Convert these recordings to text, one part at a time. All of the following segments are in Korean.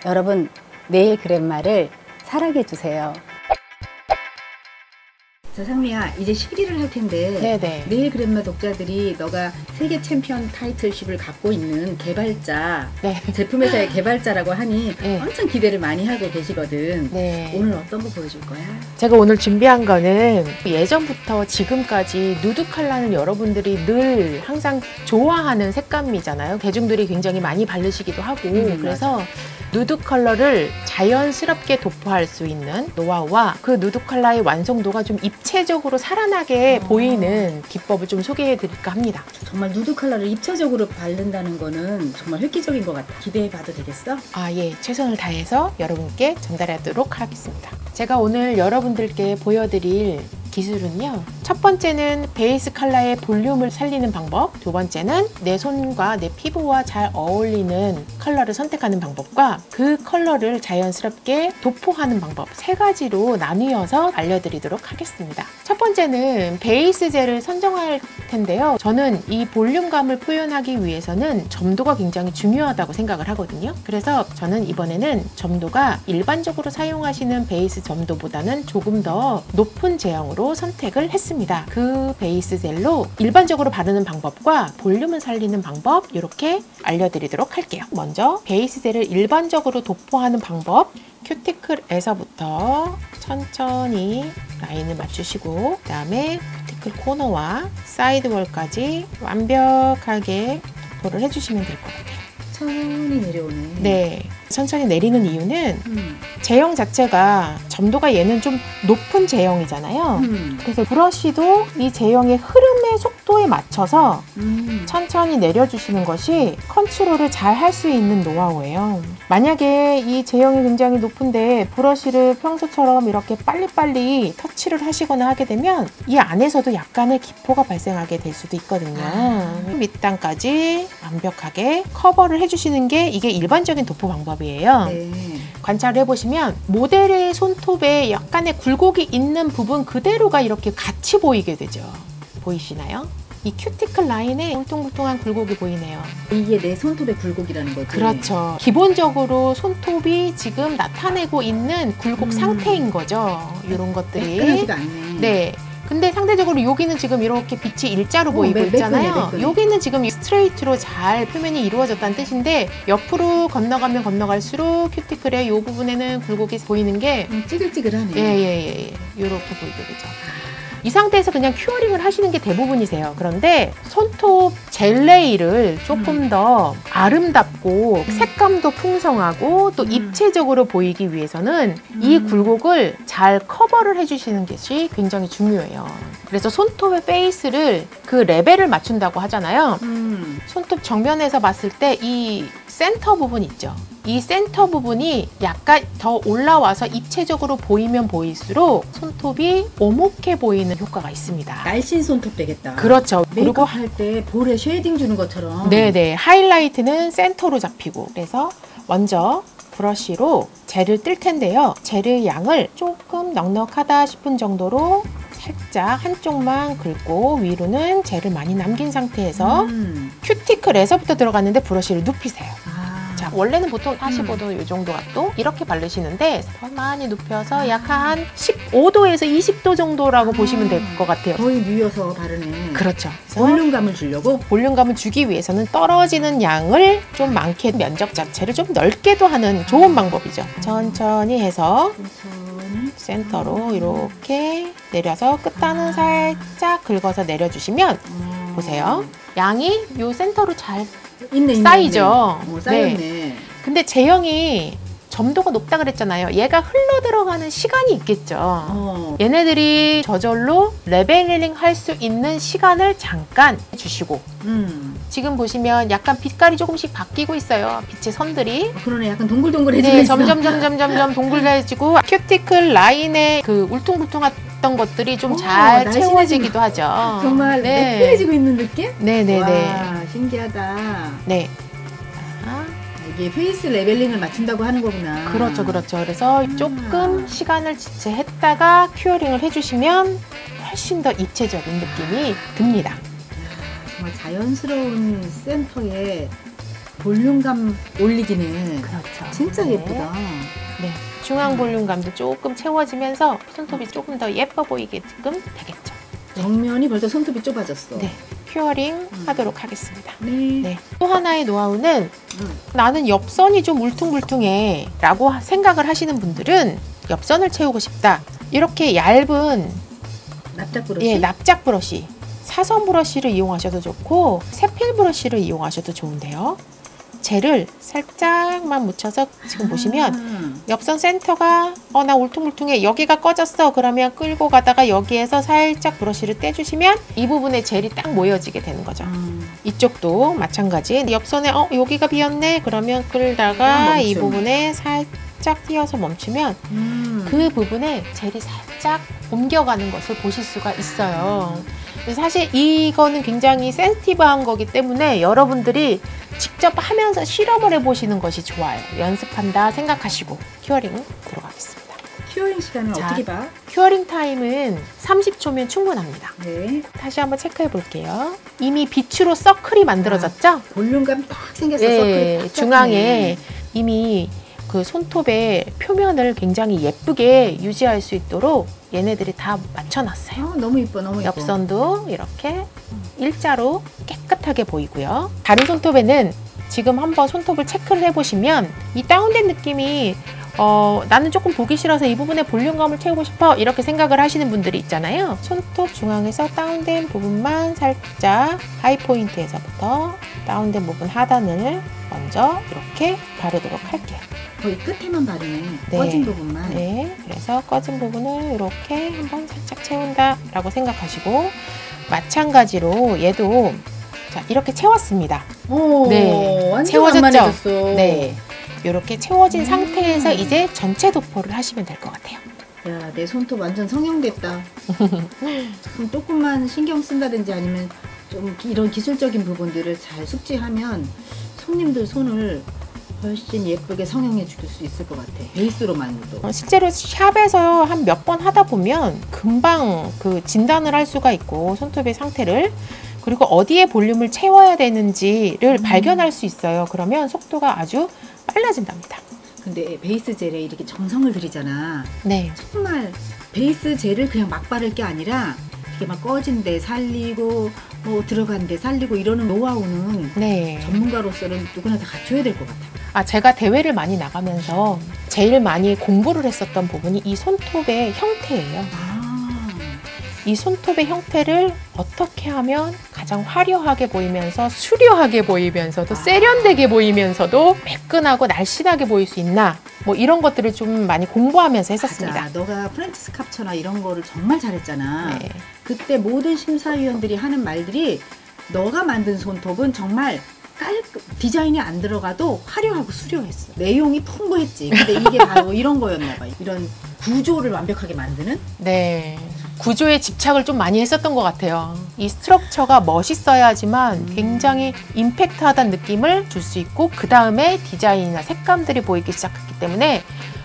여러분, 네일 그랜마를 사랑해주세요. 자, 상미야, 이제 11위를 할 텐데 네네. 네일 그랜마 독자들이 너가 세계 챔피언 타이틀십을 갖고 있는 개발자, 네. 제품 회사의 개발자라고 하니 네. 엄청 기대를 많이 하고 계시거든. 네. 오늘 어떤 거 보여줄 거야? 제가 오늘 준비한 거는 예전부터 지금까지 누드 컬러는 여러분들이 늘 항상 좋아하는 색감이잖아요. 대중들이 굉장히 많이 바르시기도 하고 그래서 누드 컬러를 자연스럽게 도포할 수 있는 노하우와 그 누드 컬러의 완성도가 좀 입체적으로 살아나게 보이는 기법을 좀 소개해 드릴까 합니다. 정말 누드 컬러를 입체적으로 바른다는 거는 정말 획기적인 것 같아. 기대해 봐도 되겠어? 아, 예. 최선을 다해서 여러분께 전달하도록 하겠습니다. 제가 오늘 여러분들께 보여드릴 기술은요. 첫 번째는 베이스 컬러의 볼륨을 살리는 방법, 두 번째는 내 손과 내 피부와 잘 어울리는 컬러를 선택하는 방법과 그 컬러를 자연스럽게 도포하는 방법, 세 가지로 나뉘어서 알려드리도록 하겠습니다. 첫 번째는 베이스 젤을 선정할 텐데요. 저는 이 볼륨감을 표현하기 위해서는 점도가 굉장히 중요하다고 생각을 하거든요. 그래서 저는 이번에는 점도가 일반적으로 사용하시는 베이스 점도보다는 조금 더 높은 제형으로 선택을 했습니다. 그 베이스 젤로 일반적으로 바르는 방법과 볼륨을 살리는 방법 이렇게 알려드리도록 할게요. 먼저 베이스 젤을 일반적으로 도포하는 방법, 큐티클에서부터 천천히 라인을 맞추시고 그 다음에 큐티클 코너와 사이드월까지 완벽하게 도포를 해주시면 될 것 같아요. 천천히 내려오네. 네, 천천히 내리는 이유는 제형 자체가 점도가 얘는 좀 높은 제형이잖아요. 그래서 브러쉬도 이 제형의 흐름의 속도에 맞춰서 천천히 내려주시는 것이 컨트롤을 잘 할 수 있는 노하우예요. 만약에 이 제형이 굉장히 높은데 브러쉬를 평소처럼 이렇게 빨리빨리 터치를 하시거나 하게 되면 이 안에서도 약간의 기포가 발생하게 될 수도 있거든요. 밑단까지 완벽하게 커버를 해주시는 게 이게 일반적인 도포 방법이에요. 네. 관찰을 해보시면 모델의 손톱에 약간의 굴곡이 있는 부분 그대로가 이렇게 같이 보이게 되죠. 보이시나요? 이 큐티클 라인에 울퉁불퉁한 굴곡이 보이네요. 이게 내 손톱의 굴곡이라는 거지? 그렇죠. 기본적으로 손톱이 지금 나타내고 있는 굴곡 상태인 거죠. 이런 것들이. 매끈하지가 않네. 네. 근데 상대적으로 여기는 지금 이렇게 빛이 일자로 보이고 있잖아요. 매끈해. 여기는 지금 스트레이트로 잘 표면이 이루어졌다는 뜻인데 옆으로 건너가면 건너갈수록 큐티클의 이 부분에는 굴곡이 보이는 게 찌글찌글하네. 예. 이렇게 보이게 되죠. 이 상태에서 그냥 큐어링을 하시는 게 대부분이세요. 그런데 손톱 젤레이를 조금 더 아름답고 색감도 풍성하고 또 입체적으로 보이기 위해서는 이 굴곡을 잘 커버를 해주시는 것이 굉장히 중요해요. 그래서 손톱의 베이스를 그 레벨을 맞춘다고 하잖아요. 손톱 정면에서 봤을 때 이 센터 부분 있죠. 이 센터 부분이 약간 더 올라와서 입체적으로 보이면 보일수록 손톱이 오목해 보이는 효과가 있습니다. 날씬 손톱 되겠다. 그렇죠. 그리고 메이크업 할 때 볼에 쉐이딩 주는 것처럼. 네네. 하이라이트는 센터로 잡히고 그래서 먼저 브러쉬로 젤을 뜰 텐데요. 젤의 양을 조금 넉넉하다 싶은 정도로 살짝 한쪽만 긁고 위로는 젤을 많이 남긴 상태에서 큐티클에서부터 들어갔는데 브러쉬를 눕히세요. 자, 원래는 보통 45도 이 정도 각도 이렇게 바르시는데 더 많이 눕혀서 약 한 15도에서 20도 정도라고 보시면 될 것 같아요. 거의 누워서 바르네. 그렇죠. 볼륨감을 주려고? 볼륨감을 주기 위해서는 떨어지는 양을 좀 많게 면적 자체를 좀 넓게도 하는 좋은 방법이죠. 천천히 해서 센터로 이렇게 내려서 끝단은 살짝 긁어서 내려주시면 보세요. 양이 요 센터로 잘 쌓이죠. 쌓였네. 네. 근데 제형이 점도가 높다 그랬잖아요. 얘가 흘러 들어가는 시간이 있겠죠. 얘네들이 저절로 레벨링 할 수 있는 시간을 잠깐 주시고 지금 보시면 약간 빛깔이 조금씩 바뀌고 있어요. 빛의 선들이. 그러네. 약간 동글동글해지고 네, 있어. 점점 동글해지고 큐티클 라인에 그 울퉁불퉁했던 것들이 좀 잘 채워지기도 하죠. 정말 네. 매끈해지고 있는 느낌? 네네네. 와, 신기하다. 네. 이게 페이스 레벨링을 맞춘다고 하는 거구나. 그렇죠. 그래서 조금 시간을 지체했다가 큐어링을 해주시면 훨씬 더 입체적인 느낌이 듭니다. 정말 자연스러운 센터에 볼륨감 올리기는 그렇죠. 진짜 네. 예쁘다. 네. 중앙 볼륨감도 조금 채워지면서 손톱이 조금 더 예뻐 보이게끔 되겠죠. 정면이 벌써 손톱이 좁아졌어. 네. 큐어링 하도록 하겠습니다. 네. 네. 또 하나의 노하우는 음. 나는 옆선이 좀 울퉁불퉁해 라고 생각을 하시는 분들은 옆선을 채우고 싶다. 이렇게 얇은 납작 브러쉬. 예, 납작 브러쉬, 사선 브러쉬를 이용하셔도 좋고 세필 브러쉬를 이용하셔도 좋은데요. 젤을 살짝만 묻혀서 지금 보시면 옆선 센터가 나 울퉁불퉁해, 여기가 꺼졌어, 그러면 끌고 가다가 여기에서 살짝 브러쉬를 떼주시면 이 부분에 젤이 딱 모여지게 되는 거죠. 이쪽도 마찬가지. 옆선에 여기가 비었네, 그러면 끌다가 이 부분에 살짝 띄어서 멈추면 그 부분에 젤이 살짝 옮겨가는 것을 보실 수가 있어요. 그래서 사실 이거는 굉장히 센시티브한 거기 때문에 여러분들이 직접 하면서 실험을 해보시는 것이 좋아요. 연습한다 생각하시고 큐어링 들어가겠습니다. 큐어링 시간은 자, 어떻게 봐? 큐어링 타임은 30초면 충분합니다. 네. 다시 한번 체크해 볼게요. 이미 빛으로 서클이 만들어졌죠? 볼륨감 딱 생겼어. 네, 서클이 딱 중앙에 이미 그 손톱의 표면을 굉장히 예쁘게 유지할 수 있도록 얘네들이 다 맞춰놨어요. 너무 이뻐, 너무 이뻐. 옆선도 이렇게 일자로 깨끗하게 보이고요. 다른 손톱에는 지금 한번 손톱을 체크를 해보시면 이 다운된 느낌이 나는 조금 보기 싫어서 이 부분에 볼륨감을 채우고 싶어, 이렇게 생각을 하시는 분들이 있잖아요. 손톱 중앙에서 다운된 부분만 살짝 하이포인트에서부터 다운된 부분 하단을 먼저 이렇게 바르도록 할게요. 거의 끝에만 바르네. 네. 꺼진 부분만. 네, 그래서 꺼진 부분을 이렇게 한번 살짝 채운다 라고 생각하시고, 마찬가지로 얘도 자, 이렇게 채웠습니다. 오, 네, 완전 채워졌죠? 완만해졌어. 네, 이렇게 채워진 상태에서 이제 전체 도포를 하시면 될 것 같아요. 야, 내 손톱 완전 성형됐다. 좀 조금만 신경 쓴다든지 아니면 좀 이런 기술적인 부분들을 잘 숙지하면 손님들 손을 훨씬 예쁘게 성형해 줄 수 있을 것 같아. 베이스로만도. 실제로 샵에서 한 몇 번 하다 보면 금방 그 진단을 할 수가 있고, 손톱의 상태를, 그리고 어디에 볼륨을 채워야 되는지를 발견할 수 있어요. 그러면 속도가 아주 빨라진답니다. 근데 베이스 젤에 이렇게 정성을 들이잖아. 네. 정말 베이스 젤을 그냥 막 바를 게 아니라 이게 막 꺼진 데 살리고 뭐 들어간 데 살리고 이러는 노하우는 네. 전문가로서는 누구나 다 갖춰야 될 것 같아요. 제가 대회를 많이 나가면서 제일 많이 공부를 했었던 부분이 이 손톱의 형태예요. 이 손톱의 형태를 어떻게 하면 가장 화려하게 보이면서 수려하게 보이면서도 세련되게 보이면서도 매끈하고 날씬하게 보일 수 있나, 뭐 이런 것들을 좀 많이 공부하면서 했었습니다. 맞아. 너가 프렌치스 캡처나 이런 거를 정말 잘했잖아. 네. 그때 모든 심사위원들이 하는 말들이 너가 만든 손톱은 정말 디자인이 안 들어가도 화려하고 수려했어. 내용이 풍부했지. 근데 이게 바로 이런 거였나 봐. 이런 구조를 완벽하게 만드는? 네. 구조에 집착을 좀 많이 했었던 것 같아요. 이 스트럭처가 멋있어야지만 굉장히 임팩트하다는 느낌을 줄 수 있고, 그 다음에 디자인이나 색감들이 보이기 시작했기 때문에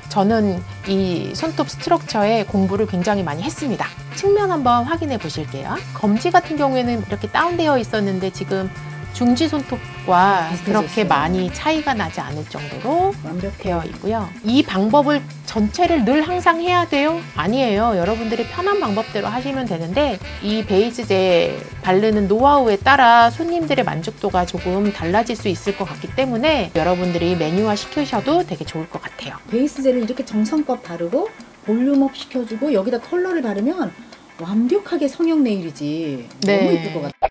저는 이 손톱 스트럭처에 공부를 굉장히 많이 했습니다. 측면 한번 확인해 보실게요. 검지 같은 경우에는 이렇게 다운되어 있었는데 지금 중지 손톱과 비슷해졌어요. 그렇게 많이 차이가 나지 않을 정도로 완벽해요. 되어 있고요. 이 방법을 전체를 늘 항상 해야 돼요? 아니에요. 여러분들이 편한 방법대로 하시면 되는데, 이 베이스젤 바르는 노하우에 따라 손님들의 만족도가 조금 달라질 수 있을 것 같기 때문에 여러분들이 메뉴화 시키셔도 되게 좋을 것 같아요. 베이스 젤을 이렇게 정성껏 바르고 볼륨업 시켜주고 여기다 컬러를 바르면 완벽하게 성형 네일이지. 네. 너무 이쁠 것 같아.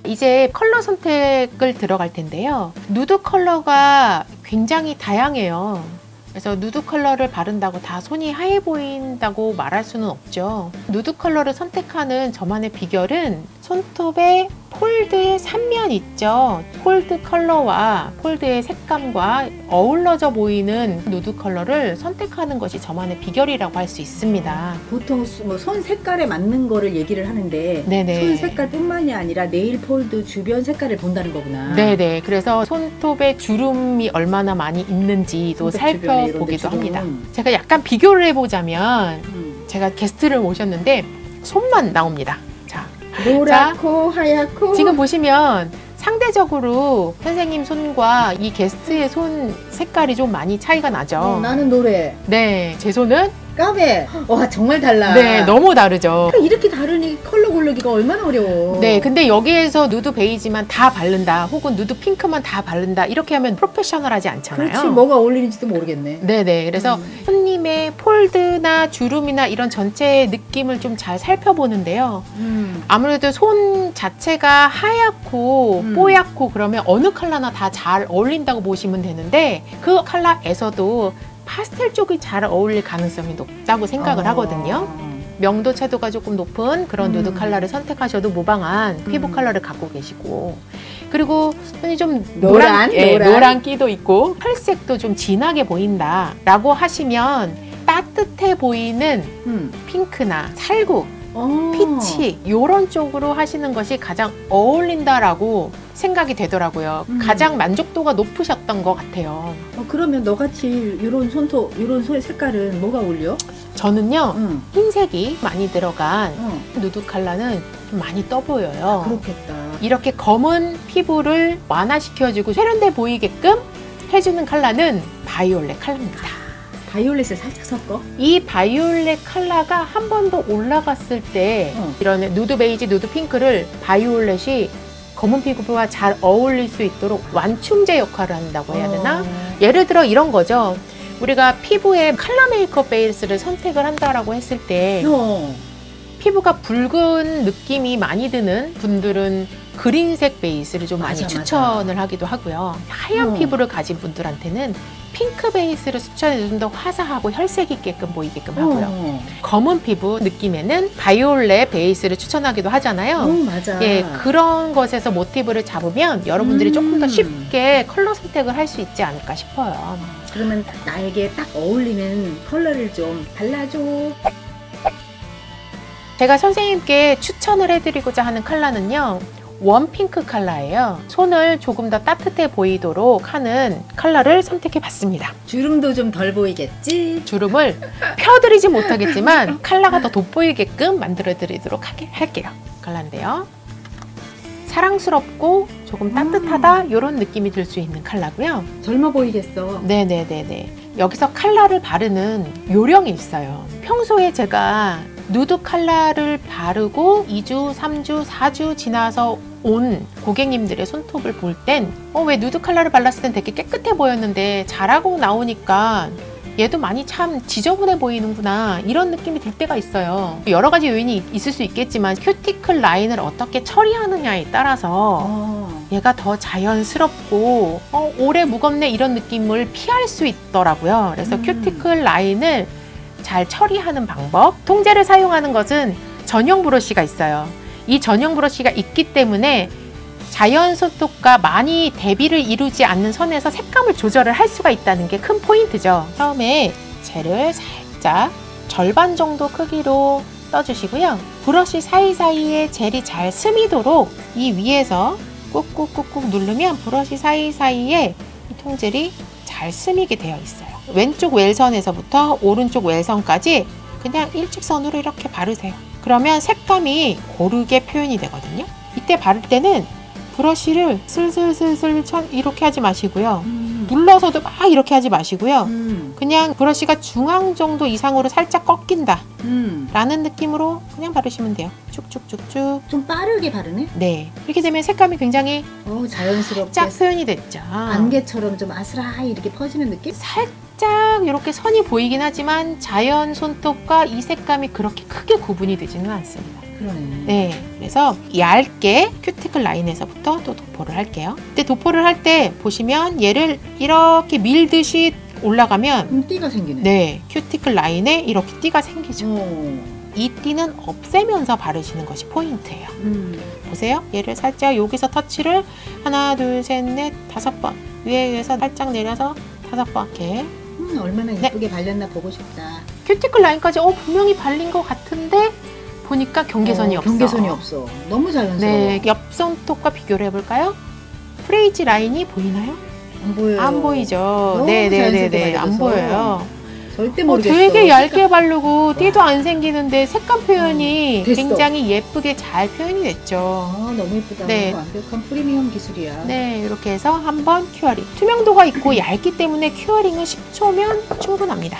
이제 컬러 선택을 들어갈 텐데요. 누드 컬러가 굉장히 다양해요. 그래서 누드 컬러를 바른다고 다 손이 하얘 보인다고 말할 수는 없죠. 누드 컬러를 선택하는 저만의 비결은 손톱의 폴드의 삼면 있죠. 폴드 컬러와 폴드의 색감과 어우러져 보이는 누드 컬러를 선택하는 것이 저만의 비결이라고 할 수 있습니다. 보통 뭐 손 색깔에 맞는 거를 얘기를 하는데 네네. 손 색깔뿐만이 아니라 네일 폴드 주변 색깔을 본다는 거구나. 네네. 그래서 손톱에 주름이 얼마나 많이 있는지도 손톱 주변에 이런 데 살펴보기도 주름. 합니다. 제가 약간 비교를 해보자면 제가 게스트를 모셨는데 손만 나옵니다. 자, 노랗고 하얗고 지금 보시면 상대적으로 선생님 손과 이 게스트의 손 색깔이 좀 많이 차이가 나죠. 나는 노래. 네, 제 손은 까베. 와, 정말 달라. 네, 너무 다르죠. 이렇게 다르니 컬러 고르기가 얼마나 어려워. 네, 근데 여기에서 누드 베이지만 다 바른다, 혹은 누드 핑크만 다 바른다, 이렇게 하면 프로페셔널하지 않잖아요. 그렇지, 뭐가 어울리는지도 모르겠네. 네네. 그래서 손님의 폴드나 주름이나 이런 전체 느낌을 좀 잘 살펴보는데요. 아무래도 손 자체가 하얗고 뽀얗고 그러면 어느 컬러나 다 잘 어울린다고 보시면 되는데, 그 컬러에서도 파스텔 쪽이 잘 어울릴 가능성이 높다고 생각을 하거든요. 명도 채도가 조금 높은 그런 누드 컬러를 선택하셔도 무방한 피부 컬러를 갖고 계시고, 그리고 손이 좀 노란 끼도 있고 혈색도 좀 진하게 보인다 라고 하시면, 따뜻해 보이는 핑크나 살구, 피치 이런 쪽으로 하시는 것이 가장 어울린다라고 생각이 되더라고요. 가장 만족도가 높으셨던 것 같아요. 그러면 너같이 이런 손톱, 이런 손의 색깔은 뭐가 어울려? 저는요, 흰색이 많이 들어간 누드 컬러는 좀 많이 떠 보여요. 그렇겠다. 이렇게 검은 피부를 완화시켜주고 세련돼 보이게끔 해주는 컬러는 바이올렛 컬러입니다. 바이올렛을 살짝 섞어? 이 바이올렛 컬러가 한 번 더 올라갔을 때 이런 누드 베이지, 누드 핑크를 바이올렛이 검은 피부와 잘 어울릴 수 있도록 완충제 역할을 한다고 해야 되나? 예를 들어 이런 거죠. 우리가 피부에 컬러 메이크업 베이스를 선택을 한다라고 했을 때 피부가 붉은 느낌이 많이 드는 분들은 그린색 베이스를 좀 많이 추천을 하기도 하고요. 하얀 피부를 가진 분들한테는 핑크 베이스를 추천해서 좀 더 화사하고 혈색 있게끔 보이게끔 하고요. 검은 피부 느낌에는 바이올렛 베이스를 추천하기게 하잖아요. 맞아. 예, 그런 것에서 모티브를 잡으면 여러분들이 조금 더 쉽게 컬러 선택을 할 수 있지 않을까 싶어요. 그러면 나에게 딱 어울리는 컬러를 좀 발라줘. 제가 선생님께 추천을 해드리고자 하는 컬러는요, 웜핑크 컬러예요. 손을 조금 더 따뜻해 보이도록 하는 컬러를 선택해 봤습니다. 주름도 좀 덜 보이겠지? 주름을 펴드리지 못하겠지만 컬러가 더 돋보이게끔 만들어 드리도록 할게요. 컬러인데요, 사랑스럽고 조금 따뜻하다 이런 느낌이 들 수 있는 컬러고요. 젊어 보이겠어. 네네네네. 여기서 컬러를 바르는 요령이 있어요. 평소에 제가 누드 컬러를 바르고 2주, 3주, 4주 지나서 온 고객님들의 손톱을 볼 땐 왜 누드 컬러를 발랐을 땐 되게 깨끗해 보였는데 자라고 나오니까 얘도 많이 참 지저분해 보이는구나, 이런 느낌이 들 때가 있어요. 여러 가지 요인이 있을 수 있겠지만 큐티클 라인을 어떻게 처리하느냐에 따라서 얘가 더 자연스럽고 오래 묵었네 이런 느낌을 피할 수 있더라고요. 그래서 큐티클 라인을 잘 처리하는 방법, 통제를 사용하는 것은 전용 브러쉬가 있어요. 이 전용 브러쉬가 있기 때문에 자연 손톱과 많이 대비를 이루지 않는 선에서 색감을 조절을 할 수가 있다는 게 큰 포인트죠. 처음에 젤을 살짝 절반 정도 크기로 떠주시고요. 브러쉬 사이사이에 젤이 잘 스미도록 이 위에서 꾹꾹꾹꾹 누르면 브러쉬 사이사이에 이 통젤이 잘 스미게 되어 있어요. 왼쪽 웰선에서부터 오른쪽 웰선까지 그냥 일직선으로 이렇게 바르세요. 그러면 색감이 고르게 표현이 되거든요. 이때 바를 때는 브러쉬를 슬슬슬슬 이렇게 하지 마시고요. 눌러서도 막 이렇게 하지 마시고요. 그냥 브러쉬가 중앙 정도 이상으로 살짝 꺾인다 라는 느낌으로 그냥 바르시면 돼요. 쭉쭉쭉쭉. 좀 빠르게 바르네? 네. 이렇게 되면 색감이 굉장히 자연스럽게 쫙 표현이 됐죠. 안개처럼 좀 아스라이 이렇게 퍼지는 느낌? 살짝 이렇게 선이 보이긴 하지만 자연 손톱과 이 색감이 그렇게 크게 구분이 되지는 않습니다. 그러네. 네, 그래서 얇게 큐티클 라인에서부터 또 도포를 할게요. 근데 도포를 할 때 보시면 얘를 이렇게 밀듯이 올라가면 띠가 생기네. 네, 큐티클 라인에 이렇게 띠가 생기죠. 이 띠는 없애면서 바르시는 것이 포인트예요. 보세요. 얘를 살짝 여기서 터치를 하나, 둘, 셋, 넷, 5번 위에서 살짝 내려서 5번 이렇게. 얼마나 예쁘게 발렸나 보고 싶다. 큐티클 라인까지 분명히 발린 것 같은데 보니까 경계선이 없어. 경계선이 없어. 너무 자연스러워. 네, 옆 손톱과 비교를 해볼까요? 프레이지 라인이 보이나요? 안 보여요. 안 보이죠. 너무 네네네네, 자연스럽게 안 보여요. 절대 모르겠어. 되게 얇게 바르고 띠도 안 생기는데 색감 표현이 됐어. 굉장히 예쁘게 잘 표현이 됐죠. 아, 너무 예쁘다. 네. 완벽한 프리미엄 기술이야. 네, 이렇게 해서 한번 큐어링. 투명도가 있고 얇기 때문에 큐어링은 10초면 충분합니다.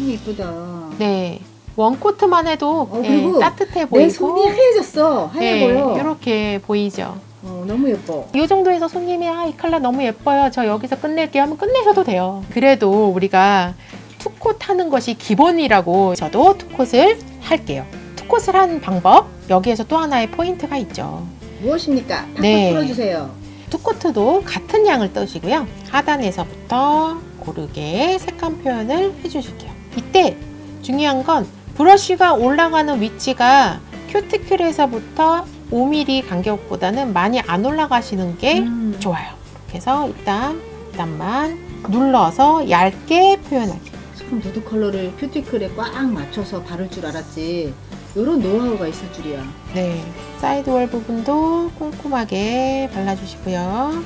예쁘다. 네, 원코트만 해도 그리고 따뜻해 보이고 내 손이 하얘졌어. 하얘 보여. 이렇게 보이죠. 너무 예뻐. 이 정도에서 손님이 이 컬러 너무 예뻐요. 저 여기서 끝낼게요 하면 끝내셔도 돼요. 그래도 우리가 투콧 하는 것이 기본이라고 저도 투콧을 할게요. 투콧을 한 방법, 여기에서 또 하나의 포인트가 있죠. 무엇입니까? 팍팍 네. 풀어주세요. 투코트도 같은 양을 떠시고요. 하단에서부터 고르게 색감 표현을 해주실게요. 이때 중요한 건 브러쉬가 올라가는 위치가 큐티클에서부터 5mm 간격보다는 많이 안 올라가시는 게 좋아요. 이렇게 해서 일단만 눌러서 얇게 표현하기. 참 누드 컬러를 큐티클에 꽉 맞춰서 바를 줄 알았지. 이런 노하우가 있을 줄이야. 네, 사이드월 부분도 꼼꼼하게 발라주시고요.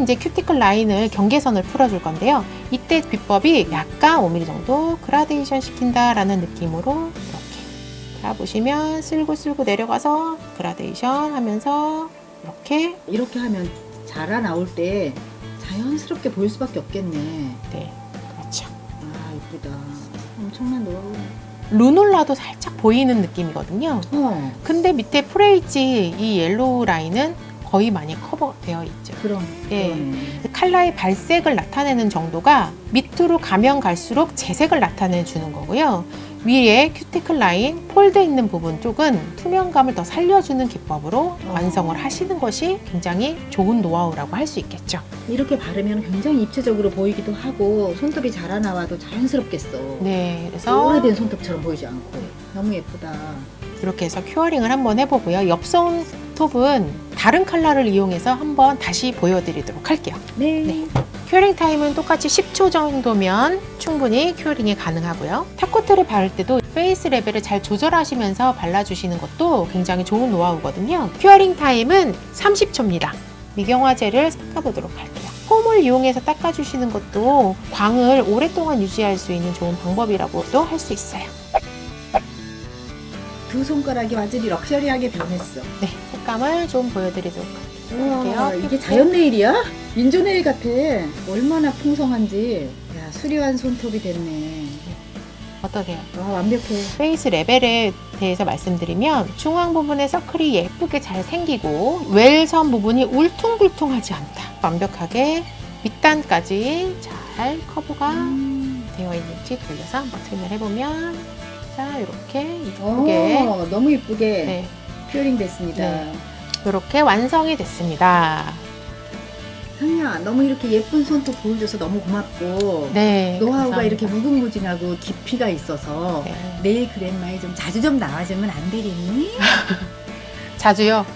이제 큐티클 라인을 경계선을 풀어줄 건데요. 이때 비법이 약간 5mm 정도 그라데이션 시킨다라는 느낌으로 이렇게. 자, 보시면 쓸고 내려가서 그라데이션 하면서 이렇게 하면 자라 나올 때 자연스럽게 보일 수밖에 없겠네. 네, 그렇죠. 아, 예쁘다. 엄청난 노하우. 루놀라도 살짝 보이는 느낌이거든요. 어, 근데 밑에 프레이지 이 옐로우 라인은 거의 많이 커버되어 있죠. 그럼. 예. 그러네. 컬러의 발색을 나타내는 정도가 밑으로 가면 갈수록 재색을 나타내 주는 거고요. 위에 큐티클 라인, 폴드 있는 부분 쪽은 투명감을 더 살려주는 기법으로 완성을 하시는 것이 굉장히 좋은 노하우라고 할 수 있겠죠. 이렇게 바르면 굉장히 입체적으로 보이기도 하고 손톱이 자라나와도 자연스럽겠어. 네, 그래서 오래된 손톱처럼 보이지 않고. 너무 예쁘다. 이렇게 해서 큐어링을 한번 해보고요. 옆 손톱은 다른 컬러를 이용해서 한번 다시 보여드리도록 할게요. 네. 큐어링 타임은 똑같이 10초 정도면 충분히 큐어링이 가능하고요. 탑코트를 바를 때도 페이스 레벨을 잘 조절하시면서 발라주시는 것도 굉장히 좋은 노하우거든요. 큐어링 타임은 30초입니다. 미경화제를 섞어보도록 할게요. 폼을 이용해서 닦아주시는 것도 광을 오랫동안 유지할 수 있는 좋은 방법이라고도 할 수 있어요. 두 손가락이 완전히 럭셔리하게 변했어. 네, 색감을 좀 보여드리도록 할게요. 우와, 이게 자연 네일이야? 인조 네일 같아. 얼마나 풍성한지. 야, 수려한 손톱이 됐네. 어떠세요? 와, 완벽해. 페이스 레벨에 대해서 말씀드리면 중앙 부분에 서클이 예쁘게 잘 생기고 웰선 부분이 울퉁불퉁하지 않다. 완벽하게 밑단까지 잘 커버가 되어 있는지 돌려서 한번 틀을 해보면 자, 이렇게 이쁘게 너무 이쁘게 네, 큐어링 됐습니다. 네. 이렇게 완성이 됐습니다. 상이야, 너무 이렇게 예쁜 손톱 보여줘서 너무 고맙고 네, 노하우가 감사합니다. 이렇게 무궁무진하고 깊이가 있어서 네. 네일 그랜마에 좀 자주 좀 나와주면 안 되겠니? 자주요.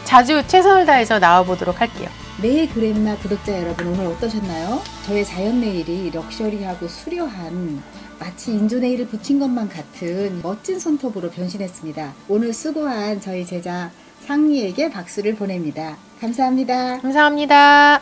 자주 최선을 다해서 나와보도록 할게요. 네일 그랜마 구독자 여러분, 오늘 어떠셨나요? 저의 자연 네일이 럭셔리하고 수려한 마치 인조 네일을 붙인 것만 같은 멋진 손톱으로 변신했습니다. 오늘 수고한 저희 제자 상리에게 박수를 보냅니다. 감사합니다. 감사합니다.